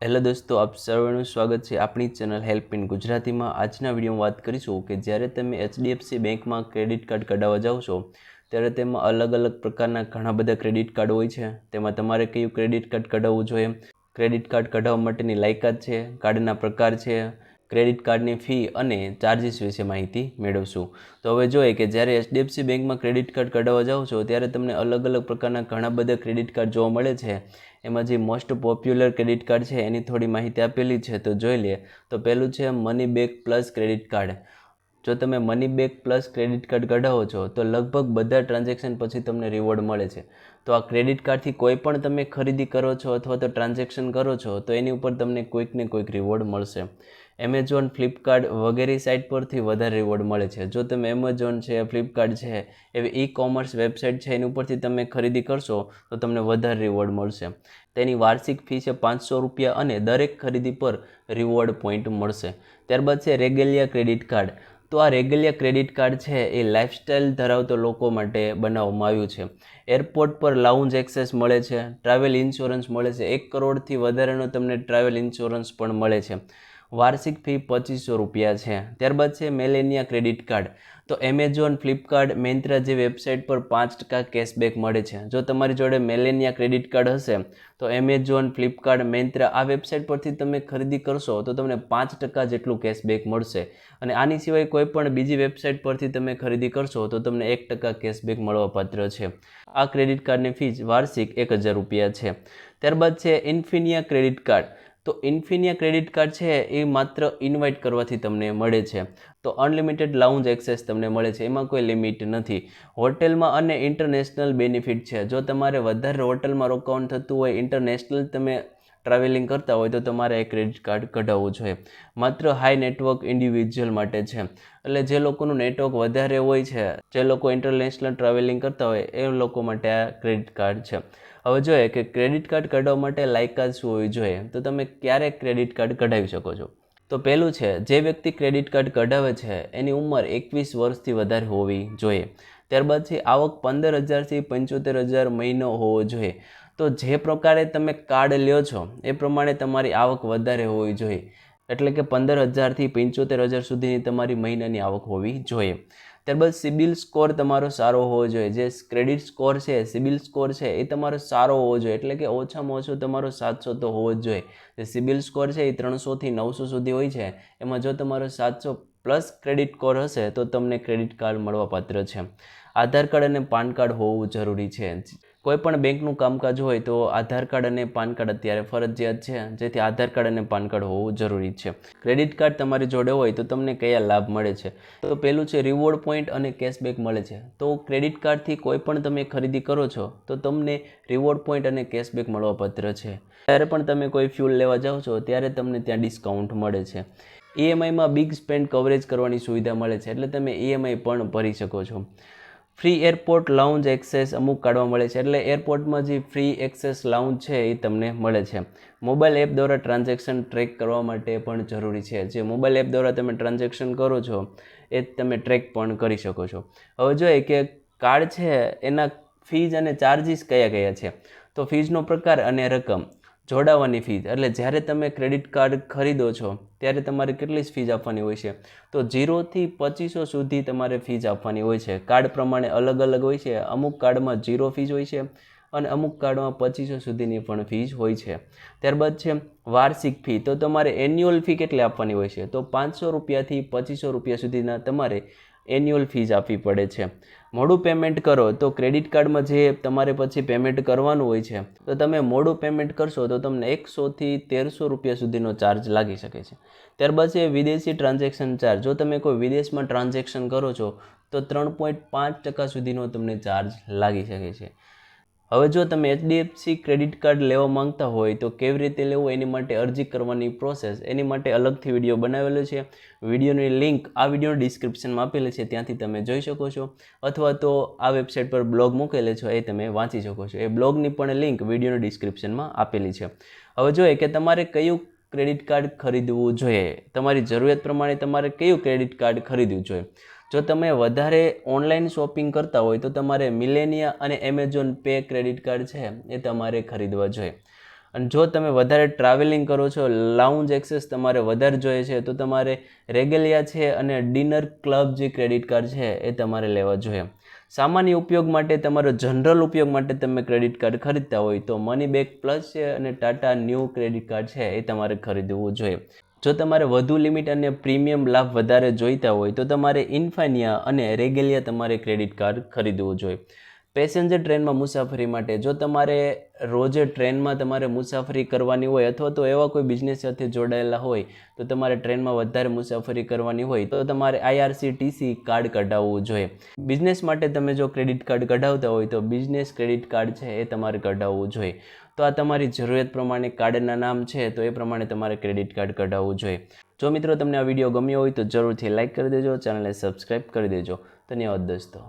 Hello દોસ્તો, આપ સર્વેનું સ્વાગત છે આપણી ચેનલ હેલ્પ ઇન ગુજરાતીમાં। આજના વિડીયોમાં વાત કરીશું કે જ્યારે તમે HDFC બેંકમાં ક્રેડિટ કાર્ડ કઢાવવા જાઓ છો ત્યારે તેમાં અલગ અલગ પ્રકારના ઘણા બધા ક્રેડિટ કાર્ડ હોય છે। તેમાં તમારે કયું ક્રેડિટ કાર્ડ કઢાવવું જોઈએ, ક્રેડિટ કાર્ડ કઢાવવા માટેની લાયકાત છે, કાર્ડના પ્રકાર છે, ક્રેડિટ કાર્ડની ફી અને ચાર્જિસ વિશે માહિતી મેળવશું। તો હવે જોઈએ કે જ્યારે HDFC બેંકમાં ક્રેડિટ કાર્ડ કઢાવવા જાઓ છો ત્યારે તમને અલગ અલગ પ્રકારના ઘણા બધા ક્રેડિટ કાર્ડ જોવા મળે છે। એમાં જે મોસ્ટ પોપ્યુલર ક્રેડિટ કાર્ડ છે એની થોડી માહિતી આપેલી છે, તો જોઈ લે। તો પહેલું છે money back plus credit card. જો તમે money back plus credit card કઢાવો છો તો લગભગ બધા ટ્રાન્ઝેક્શન પછી તમને રિવોર્ડ મળે છે। તો આ ક્રેડિટ કાર્ડથી કોઈ પણ તમે ખરીદી કરો છો અથવા તો ટ્રાન્ઝેક્શન કરો છો તો એની ઉપર તમને કોઈક ને કોઈક રિવોર્ડ મળશે। એમેઝોન, ફ્લિપકાર્ટ વગેરે સાઇટ પરથી વધારે રિવોર્ડ મળે છે। જો તમે એમેઝોન છે, ફ્લિપકાર્ટ છે એવી ઈ-કોમર્સ વેબસાઇટ છે એની ઉપરથી તમે ખરીદી કરશો તો તમને વધારે રિવોર્ડ મળશે। તેની વાર્ષિક ફી છે 500 રૂપિયા અને દરેક ખરીદી પર રિવોર્ડ પોઈન્ટ મળશે। ત્યારબાદ છે રેગેલિયા ક્રેડિટ કાર્ડ। તો આ રેગેલિયા ક્રેડિટ કાર્ડ છે એ લાઇફસ્ટાઇલ ધરાવતા લોકો માટે બનાવવામાં આવ્યું છે। એરપોર્ટ પર લાઉન્જ એક્સેસ મળે છે, ટ્રાવેલ ઇન્સ્યોરન્સ મળે છે, 1 કરોડથી વધારેનો તમને ટ્રાવેલ ઇન્સ્યોરન્સ પણ મળે છે। વાર્ષિક ફી 2500 રૂપિયા છે। ત્યારબાદ છે મેલેનિયા ક્રેડિટ કાર્ડ। તો એમેઝોન, ફ્લિપકાર્ટ, મેન્ત્રા જે વેબસાઇટ પર 5% કેશબેક મળે છે। જો તમારી જોડે મેલેનિયા ક્રેડિટ કાર્ડ હશે તો એમેઝોન, ફ્લિપકાર્ટ, મેન્ત્રા આ વેબસાઇટ પરથી તમે ખરીદી કરશો તો તમને 5% જેટલું કેશબેક મળશે। અને આની સિવાય કોઈ પણ બીજી વેબસાઇટ પરથી તમે ખરીદી કરશો તો તમને 1% કેશબેક મળવાપાત્ર છે। આ ક્રેડિટ કાર્ડની ફીસ વાર્ષિક 1000 રૂપિયા છે। ત્યારબાદ છે ઇન્ફિનિયા ક્રેડિટ કાર્ડ। તો ઇન્ફિનિયા ક્રેડિટ કાર્ડ છે એ માત્ર ઇન્વાઇટ કરવાથી તમને મળે છે। તો અનલિમિટેડ લાઉન્જ એક્સેસ તમને મળે છે, એમાં કોઈ લિમિટ નથી। હોટેલમાં અને ઇન્ટરનેશનલ બેનિફિટ છે। જો તમારે વધારે હોટલમાં રોકાવાનું થતું હોય, ઇન્ટરનેશનલ તમે ટ્રાવેલિંગ કરતા હોય તો તમારે એ ક્રેડિટ કાર્ડ કઢાવવું જોઈએ। માત્ર હાઈ નેટવર્ક ઇન્ડિવિજ્યુઅલ માટે છે, એટલે જે લોકોનું નેટવર્ક વધારે હોય છે, જે લોકો ઇન્ટરનેશનલ ટ્રાવેલિંગ કરતા હોય એ લોકો માટે આ ક્રેડિટ કાર્ડ છે। હવે જોઈએ કે ક્રેડિટ કાર્ડ કઢાવવા માટે લાયકાત શું હોવી જોઈએ, તો તમે ક્યારે ક્રેડિટ કાર્ડ કઢાવી શકો છો। તો પહેલું છે, જે વ્યક્તિ ક્રેડિટ કાર્ડ કઢાવે છે એની ઉંમર 21 વર્ષથી વધારે હોવી જોઈએ। ત્યારબાદ છે આવક 15,000થી 75,000 મહિનો હોવો જોઈએ। તો જે પ્રકારે તમે કાર્ડ લ્યો છો એ પ્રમાણે તમારી આવક વધારે હોવી જોઈએ, એટલે કે 15,000થી 75,000 સુધીની તમારી મહિનાની આવક હોવી જોઈએ। ત્યારબાદ સિબિલ સ્કોર તમારો સારો હોવો જોઈએ। જે ક્રેડિટ સ્કોર છે, સિબિલ સ્કોર છે એ તમારો સારો હોવો જોઈએ, એટલે કે ઓછામાં ઓછો તમારો 700 તો હોવો જ જોઈએ। જે સિબિલ સ્કોર છે એ 300થી 900 સુધી હોય છે, એમાં જો તમારો 700 પ્લસ ક્રેડિટ સ્કોર હશે તો તમને ક્રેડિટ કાર્ડ મળવાપાત્ર છે। આધાર કાર્ડ અને પાન કાર્ડ હોવું જરૂરી છે। કોઈ પણ બેંકનું કામકાજ હોય તો આધાર કાર્ડ અને પાન કાર્ડ અત્યારે ફરજિયાત છે, જેથી આધાર કાર્ડ અને પાન કાર્ડ હોવું જરૂરી છે। ક્રેડિટ કાર્ડ તમારી જોડે હોય તો તમને કયા લાભ મળે છે, તો પહેલું છે રિવોર્ડ પોઈન્ટ અને કેશબેક મળે છે। તો ક્રેડિટ કાર્ડથી કોઈ પણ તમે ખરીદી કરો છો તો તમને રિવોર્ડ પોઈન્ટ અને કેશબેક મળવાપાત્ર છે। જ્યારે પણ તમે કોઈ ફ્યુલ લેવા જાઓ છો ત્યારે તમને ત્યાં ડિસ્કાઉન્ટ મળે છે। EMIમાં બિગ સ્પેન્ડ કવરેજ કરવાની સુવિધા મળે છે, એટલે તમે EMI પણ ભરી શકો છો। ફ્રી એરપોર્ટ લાઉન્જ એક્સેસ અમુક કાર્ડમાં મળે છે, એટલે એરપોર્ટમાં જે ફ્રી એક્સેસ લાઉન્જ છે એ તમને મળે છે। મોબાઈલ એપ દ્વારા ટ્રાન્ઝેક્શન ટ્રેક કરવા માટે પણ જરૂરી છે। જે મોબાઈલ એપ દ્વારા તમે ટ્રાન્ઝેક્શન કરો છો એ તમે ટ્રેક પણ કરી શકો છો। હવે જોઈએ કે કાર્ડ છે એના ફીઝ અને ચાર્જિસ કયા કયા છે, તો ફીઝનો પ્રકાર અને રકમ। જોડાવાની ફીઝ, એટલે જ્યારે તમે ક્રેડિટ કાર્ડ ખરીદો છો ત્યારે તમારે કેટલી ફીઝ આપવાની હોય છે, તો 0થી 2500 સુધી તમારે ફીઝ આપવાની હોય છે। કાર્ડ પ્રમાણે અલગ અલગ હોય છે, અમુક કાર્ડમાં 0 ફીઝ હોય છે અને અમુક કાર્ડમાં 2500 સુધીની પણ ફીઝ હોય છે। ત્યારબાદ છે વાર્ષિક ફી। તો તમારે એન્યુઅલ ફી કેટલી આપવાની હોય છે, તો 500 રૂપિયાથી 2500 રૂપિયા સુધીના તમારે એન્યુઅલ ફીઝ આપવી પડે છે। મોડું પેમેન્ટ કરો તો ક્રેડિટ કાર્ડમાં જે તમારે પછી પેમેન્ટ કરવાનું હોય છે, તો તમે મોડું પેમેન્ટ કરશો તો તમને 100થી 1300 રૂપિયા સુધીનો ચાર્જ લાગી શકે છે। ત્યારબાદ છે વિદેશી ટ્રાન્ઝેક્શન ચાર્જ। જો તમે કોઈ વિદેશમાં ટ્રાન્ઝેક્શન કરો છો તો 3.5% સુધીનો તમને ચાર્જ લાગી શકે છે। હવે જો તમે HDFC ક્રેડિટ કાર્ડ લેવા માંગતા હોય તો કેવી રીતે લેવું એની માટે અરજી કરવાની પ્રોસેસ, એની માટે અલગથી વિડીયો બનાવેલો છે। વિડીયોની લિંક આ વિડીયોની ડિસ્ક્રિપ્શનમાં આપેલી છે, ત્યાંથી તમે જોઈ શકો છો, અથવા તો આ વેબસાઇટ પર બ્લોગ મૂકેલો છે એ તમે વાંચી શકો છો। એ બ્લોગની પણ લિંક વિડીયોની ડિસ્ક્રિપ્શનમાં આપેલી છે। હવે જોઈએ કે તમારે કયું ક્રેડિટ કાર્ડ ખરીદવું જોઈએ, તમારી જરૂરિયાત પ્રમાણે તમારે કયું ક્રેડિટ કાર્ડ ખરીદવું જોઈએ। જો તમે વધારે ઓનલાઈન શોપિંગ કરતા હોય તો તમારે મિલેનિયા અને એમેઝોન પે ક્રેડિટ કાર્ડ છે એ તમારે ખરીદવા જોઈએ। અને જો તમે વધારે ટ્રાવેલિંગ કરો છો, લાઉન્જ એક્સેસ તમારે વધારે જોઈએ છે, તો તમારે રેગેલિયા છે અને ડિનર ક્લબ જે ક્રેડિટ કાર્ડ છે એ તમારે લેવા જોઈએ. સામાન્ય ઉપયોગ માટે, તમારો જનરલ ઉપયોગ માટે તમે ક્રેડિટ કાર્ડ ખરીદતા હોય તો મની બેક પ્લસ છે અને ટાટા ન્યૂ ક્રેડિટ કાર્ડ છે એ તમારે ખરીદવું જોઈએ. જો તમારે વધુ લિમિટ અને પ્રીમિયમ લાભ વધારે જોઈતા હોય તો તમારે ઇન્ફાનિયા અને રેગેલિયા તમારે ક્રેડિટ કાર્ડ ખરીદવું જોઈએ. પેસેન્જર ટ્રેનમાં મુસાફરી માટે, જો તમારે રોજે ટ્રેનમાં તમારે મુસાફરી કરવાની હોય અથવા તો એવા કોઈ બિઝનેસ સાથે જોડાયેલા હોય તો તમારે ટ્રેનમાં વધારે મુસાફરી કરવાની હોય તો તમારે IRCTC કાર્ડ કઢાવવું જોઈએ. બિઝનેસ માટે તમે જો ક્રેડિટ કાર્ડ કઢાવતા હોય તો બિઝનેસ ક્રેડિટ કાર્ડ છે એ તમારે કઢાવવું જોઈએ. તો આ તમારી જરૂરિયાત પ્રમાણે કાર્ડના નામ છે, તો એ પ્રમાણે તમારે ક્રેડિટ કાર્ડ કઢાવવું જોઈએ. જો મિત્રો તમને આ વિડીયો ગમ્યો હોય તો જરૂરથી લાઇક કરી દેજો, ચેનલને સબસ્ક્રાઈબ કરી દેજો. ધન્યવાદ દોસ્તો.